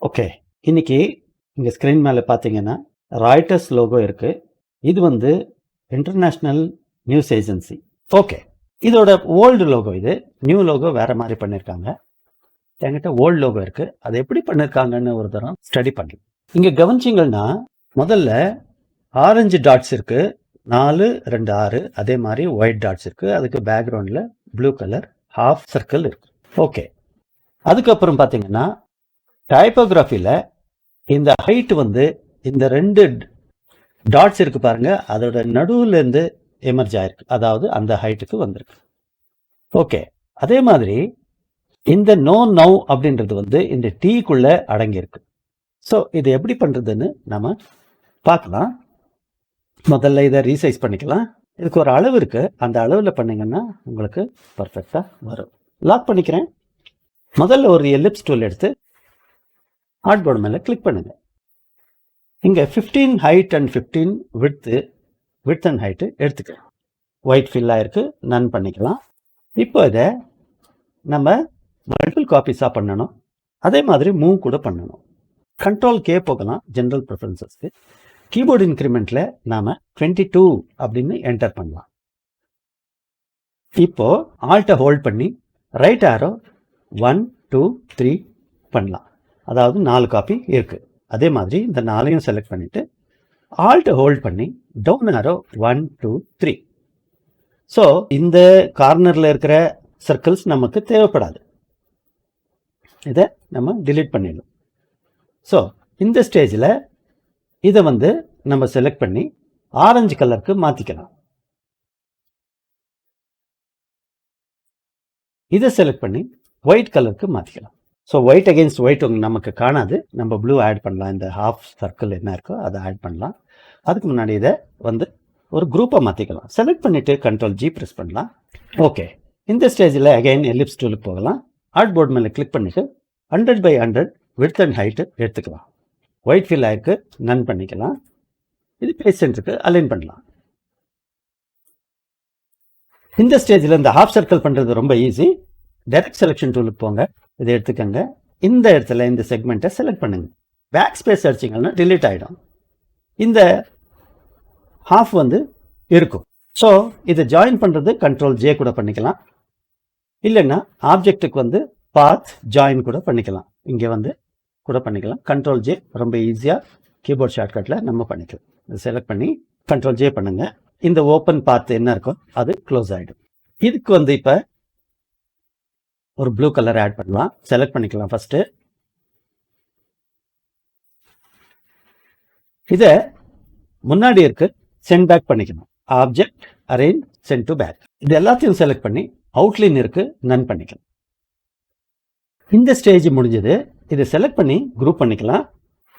Okay. இன்னைக்கு இங்க screen மேல பார்த்தீங்கன்னா, ராய்ட்டர்ஸ் லோகோ இருக்கு. இது வந்து இன்டர்நேஷனல் நியூஸ் ஏஜென்சி. ஓகே. இதோட ஓல்டு லோகோ இது. நியூ லோகோ வேற மாரி பண்ணியிருக்காங்க. என்கிட்ட ஓல்டு லோகோ இருக்கு. அது எப்படி பண்ணியிருக்காங்கன்னு ஒரு தரம் ஸ்டடி பண்ணலாம். இங்க கவனிச்சீங்கன்னா, முதல்ல ஆரஞ்சு டாட்ஸ் இருக்கு. 4, 2, 6 அதே மாரி ஒயிட் டாட்ஸ் இருக்கு. அதுக்கு பேக்ரவுண்ட்ல ப்ளூ கலர் ஹாஃப் சர்க்கிள் இருக்கு. ஓகே. அதுக்கப்புறம் பார்த்தீங்கன்னா, டைப்போகிராஃபில இந்த ஹைட் வந்து இந்த 2 டாட்ஸ் இருக்கு பாருங்க, அதோட நடுவுல இருந்து எமர்ஜ் ஆயிருக்கு. அதாவது அந்த ஹைட்டுக்கு வந்திருக்கு. ஓகே. அதே மாதிரி இந்த நோ நவ் அப்படின்றது வந்து இந்த டீக்குள்ள அடங்கியிருக்கு. ஸோ இது எப்படி பண்றதுன்னு நம்ம பார்க்கலாம். முதல்ல இதை ரீசைஸ் பண்ணிக்கலாம். இதுக்கு ஒரு அளவு இருக்கு. அந்த அளவில் பண்ணீங்கன்னா உங்களுக்கு பர்ஃபெக்டாக வரும். லாக் பண்ணிக்கிறேன். முதல்ல ஒரு எலிப்ஸ் டூல் எடுத்து ஆர்ட் போர்டு மேலே கிளிக் பண்ணுங்க. இங்கே 15 height and 15 width and height எடுத்துக்கலாம். ஒயிட் ஃபில் ஆயிருக்கு. நன் பண்ணிக்கலாம். இப்போ இதை நம்ம மல்டிபிள் காப்பீஸாக பண்ணணும். அதே மாதிரி மூவ் கூட பண்ணணும். கண்ட்ரோல் கே போகலாம் ஜென்ரல் ப்ரிஃபரன்சஸ்க்கு. கீபோர்டு இன்க்ரிமெண்ட்டில் நாம் 22 அப்படின்னு என்டர் பண்ணலாம். இப்போ ஆல்ட்டை ஹோல்ட் பண்ணி ரைட் ஆரோ 1, 2, 3 பண்ணலாம். அதாவது 4 காப்பி இருக்குது. அதே மாதிரி இந்த 4ஐயும் செலக்ட் பண்ணிவிட்டு ஆல்ட்டை ஹோல்ட் பண்ணி டவுன் ஆரோ 1, 2, 3. ஸோ இந்த கார்னரில் இருக்கிற சர்க்கிள்ஸ் நமக்கு தேவைப்படாது. இதை நம்ம டிலீட் பண்ணிடலாம். ஸோ இந்த ஸ்டேஜில் இதை வந்து நம்ம செலக்ட் பண்ணி ஆரஞ்சு கலருக்கு மாற்றிக்கலாம். இதை செலக்ட் பண்ணி ஒயிட் கலருக்கு மாற்றிக்கலாம். ஸோ ஒயிட் அகெயின்ஸ்ட் ஒயிட் நமக்கு காணாது. நம்ம ப்ளூ ஆட் பண்ணலாம். இந்த ஹாஃப் சர்க்கிள் என்ன இருக்கோ அதை ஆட் பண்ணலாம். அதுக்கு முன்னாடி இதை வந்து ஒரு குரூப்பாக மாற்றிக்கலாம். செலக்ட் பண்ணிவிட்டு கண்ட்ரோல் ஜி ப்ரெஸ் பண்ணலாம். ஓகே. இந்த ஸ்டேஜில் அகைன் எலிப்ஸ் டூலுக்கு போகலாம். ஆர்ட் போர்டு மேலே கிளிக் பண்ணிவிட்டு 100x100 விட்த் அண்ட் ஹைட்டு எடுத்துக்கலாம். ஒயிட் ஃபில் ஆயிருக்கு. நன் பண்ணிக்கலாம். இது பேஸ் சென்டருக்கு அலைன் பண்ணலாம். இந்த ஸ்டேஜில் இந்த ஹாஃப் சர்க்கிள் பண்ணுறது ரொம்ப ஈஸி. டைரக்ட் செலெக்ஷன் டூலுக்கு போங்க. இதை எடுத்துக்கங்க. இந்த இடத்துல இந்த செக்மெண்ட்டை செலக்ட் பண்ணுங்க. பேக் ஸ்பேஸ் அடிச்சிங்கன்னா டிலீட் ஆகிடும். இந்த ஹாஃப் வந்து இருக்கும். ஸோ இதை ஜாயின் பண்ணுறது கண்ட்ரோல் ஜே கூட பண்ணிக்கலாம். இல்லைன்னா ஆப்ஜெக்ட்டுக்கு வந்து பாத் ஜாயின் கூட பண்ணிக்கலாம். இங்கே வந்து கூட பண்ணிக்கலாம். கண்ட்ரோல் ஜே ரொம்ப ஈஸியாக கீபோர்ட் ஷார்ட்கட்டில் நம்ம பண்ணிக்கலாம். இதை செலக்ட் பண்ணி கண்ட்ரோல் ஜே பண்ணுங்க. இந்த ஓப்பன் பாத் என்ன இருக்கோ அது க்ளோஸ் ஆகிடும். இதுக்கு வந்து இப்போ ஒரு ப்ளூ கலர் ஆட் பண்ணலாம். செலக்ட் பண்ணிக்கலாம். ஃபர்ஸ்ட் இதை முன்னாடி இருக்கு சென்ட் பேக் பண்ணிக்கணும். Object arrange send to back. இது எல்லாத்தையும் செலக்ட் பண்ணி அவுட்லைன் இருக்கு நன் பண்ணிக்கலாம். இந்த ஸ்டேஜ் முடிஞ்சது. இதை செலக்ட் பண்ணி குரூப் பண்ணிக்கலாம்.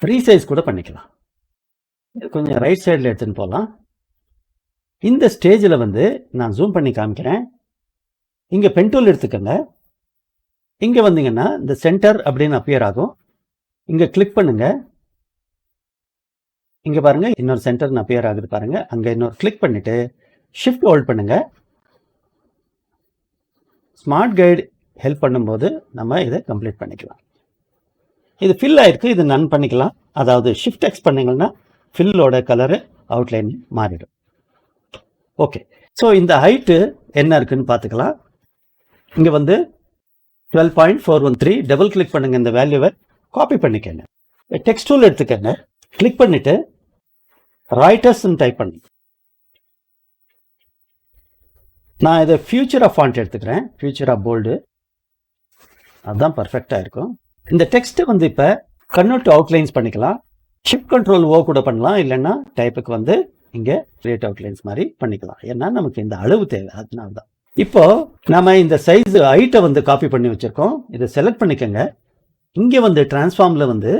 ரீசைஸ் கூட பண்ணிக்கலாம். கொஞ்சம் ரைட் சைடில் எடுத்துன்னு போகலாம். இந்த ஸ்டேஜில் வந்து நான் ஜூம் பண்ணி காமிக்கிறேன். இங்கே பென் டூல் எடுத்துக்கோங்க. இங்கே வந்தீங்கன்னா இந்த சென்டர் அப்படின்னு அப்பியர் ஆகும். இங்கே கிளிக் பண்ணுங்க. இங்கே பாருங்க இன்னொரு சென்டர்னு அப்பியர் ஆகுது பாருங்க. அங்கே இன்னொரு கிளிக் பண்ணிட்டு ஷிஃப்ட் ஹோல்ட் பண்ணுங்க. ஸ்மார்ட் கைடு ஹெல்ப் பண்ணும்போது நம்ம இதை கம்ப்ளீட் பண்ணிக்கலாம். இது ஃபில் ஆயிருக்கு. இது நன் பண்ணிக்கலாம். அதாவது ஷிஃப்ட் எக்ஸ் பண்ணிங்கன்னா ஃபில்லோட கலரு அவுட்லைன் மாறிடும். ஓகே. ஸோ இந்த ஹைட்டு என்ன இருக்குன்னு பார்த்துக்கலாம். இங்கே வந்து 12.413 டபுள் கிளிக் பண்ணுங்க. இந்த வேல்யூவை காப்பி பண்ணிக்கங்க. டெக்ஸ்ட் டூல் எடுத்துக்கங்க. கிளிக் பண்ணிட்டு ராய்ட்டர்ஸ்ன்னு டைப் பண்ணி நான் இதை ஃபியூச்சர் ஆஃப் ஃபாண்ட் எடுத்துக்கிறேன். ஃபியூச்சர் ஆஃப் போல்டு அதுதான் பர்ஃபெக்டாக இருக்கும். இந்த டெக்ஸ்ட்டை வந்து இப்போ கன்வெர்ட் டு அவுட்லைன்ஸ் பண்ணிக்கலாம். ஷிஃப்ட் கண்ட்ரோல் ஓ கூட பண்ணலாம். இல்லைன்னா டைப்புக்கு வந்து இங்கே கிரியேட் அவுட்லைன்ஸ் மாதிரி பண்ணிக்கலாம். ஏன்னா நமக்கு இந்த அளவு தேவை. அதனால தான் இப்போ நம்ம இந்த சைஸ் ஹைட்டை வந்து காப்பி பண்ணி வச்சுருக்கோம். இதை செலக்ட் பண்ணிக்கோங்க. இங்கே வந்து டிரான்ஸ்ஃபார்மில் வந்து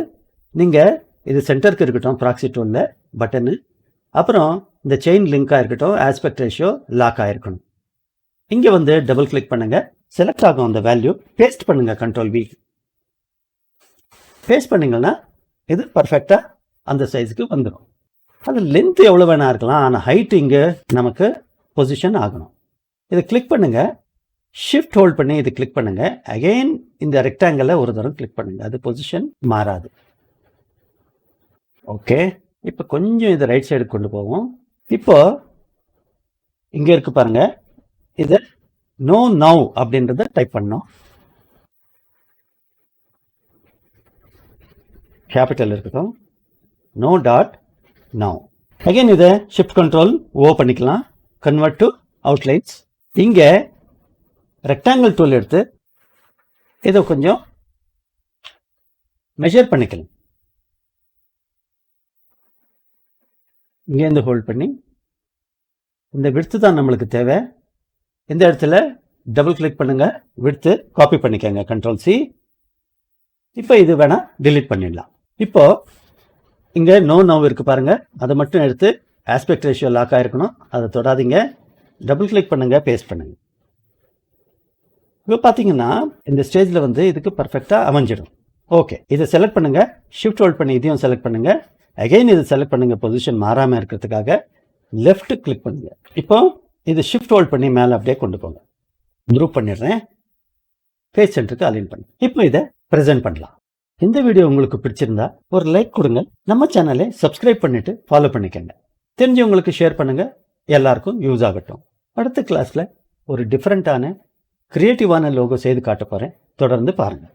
நீங்கள் இது சென்டருக்கு இருக்கட்டும் ப்ராக்ஸி டூலில் பட்டனு. அப்புறம் இந்த செயின் லிங்காக இருக்கட்டும் ஆஸ்பெக்ட் ரேஷியோ லாக் ஆகிருக்கணும். இங்கே வந்து டபுள் கிளிக் பண்ணுங்கள். செலக்ட் ஆகும் அந்த வேல்யூ. பேஸ்ட் பண்ணுங்கள். Control V. பேஸ்ட் பண்ணிங்கன்னா இது பர்ஃபெக்டாக அந்த சைஸுக்கு வந்துடும். அது லென்த் எவ்வளோ வேணா இருக்கலாம். ஆனால் ஹைட் இங்கே நமக்கு பொசிஷன் ஆகணும். இதை கிளிக் பண்ணுங்கள். ஷிஃப்ட் ஹோல்ட் பண்ணி இது கிளிக் பண்ணுங்க. அகைன் இந்த ரெக்டாங்கிளை ஒரு தடவை கிளிக் பண்ணுங்க. அது பொசிஷன் மாறாது. ஓகே, இப்போ கொஞ்சம் இதை ரைட் சைடு கொண்டு போவோம். இப்போ இங்க இருக்கு பாருங்க, இதை நோ நவ் அப்படின்றத டைப் பண்ணோம். கேபிட்டல் இருக்கட்டும். No dot now. அகைன் இதை ஷிஃப்ட் கண்ட்ரோல் ஓ பண்ணிக்கலாம். Convert to outlines. இங்க ரெக்டாங்கிள் டூல் எடுத்து இதை கொஞ்சம் மெஷர் பண்ணிக்கலாம். இங்கேருந்து ஹோல்ட் பண்ணி இந்த விட்த்து தான் நம்மளுக்கு தேவை. இந்த இடத்துல டபுள் கிளிக் பண்ணுங்க, விட்த்து காப்பி பண்ணிக்கோங்க, கண்ட்ரோல் சி. இப்போ இது வேணா டிலீட் பண்ணிடலாம். இப்போ இங்க நோ நவ் இருக்கு பாருங்க, அதை மட்டும் எடுத்து ஆஸ்பெக்ட் ரேஷியோ லாக் ஆயிருக்கணும், அதை தொடாதீங்க. டபுள் கிளிக் பண்ணுங்க, பேஸ்ட் பண்ணுங்க. இப்போ பார்த்தீங்கன்னா இந்த ஸ்டேஜில் வந்து இதுக்கு பர்ஃபெக்டாக அமைஞ்சிடும். ஓகே, இதை செலக்ட் பண்ணுங்க, ஷிஃப்ட் ஹோல்ட் பண்ணி இதையும் செலக்ட் பண்ணுங்க. அகைன் இதை செலக்ட் பண்ணுங்க, பொசிஷன் மாறாமல் இருக்கிறதுக்காக லெஃப்ட் கிளிக் பண்ணுங்க. இப்போ இது ஷிஃப்ட் ஹோல்ட் பண்ணி மேலே அப்படியே கொண்டு போங்க. குரூப் பண்ணிடுறேன், பேஜ் சென்டருக்கு அலைன் பண்ணி. இப்போ இதை ப்ரெசென்ட் பண்ணலாம். இந்த வீடியோ உங்களுக்கு பிடிச்சிருந்தா ஒரு லைக் கொடுங்க. நம்ம சேனலை சப்ஸ்கிரைப் பண்ணிட்டு ஃபாலோ பண்ணிக்கங்க. தெரிஞ்சவங்களுக்கு ஷேர் பண்ணுங்க, எல்லாருக்கும் யூஸ் ஆகட்டும். அடுத்த கிளாஸில் ஒரு டிஃப்ரெண்ட்டான கிரியேட்டிவான லோகோ செய்து காட்ட போகிறேன். தொடர்ந்து பாருங்கள்.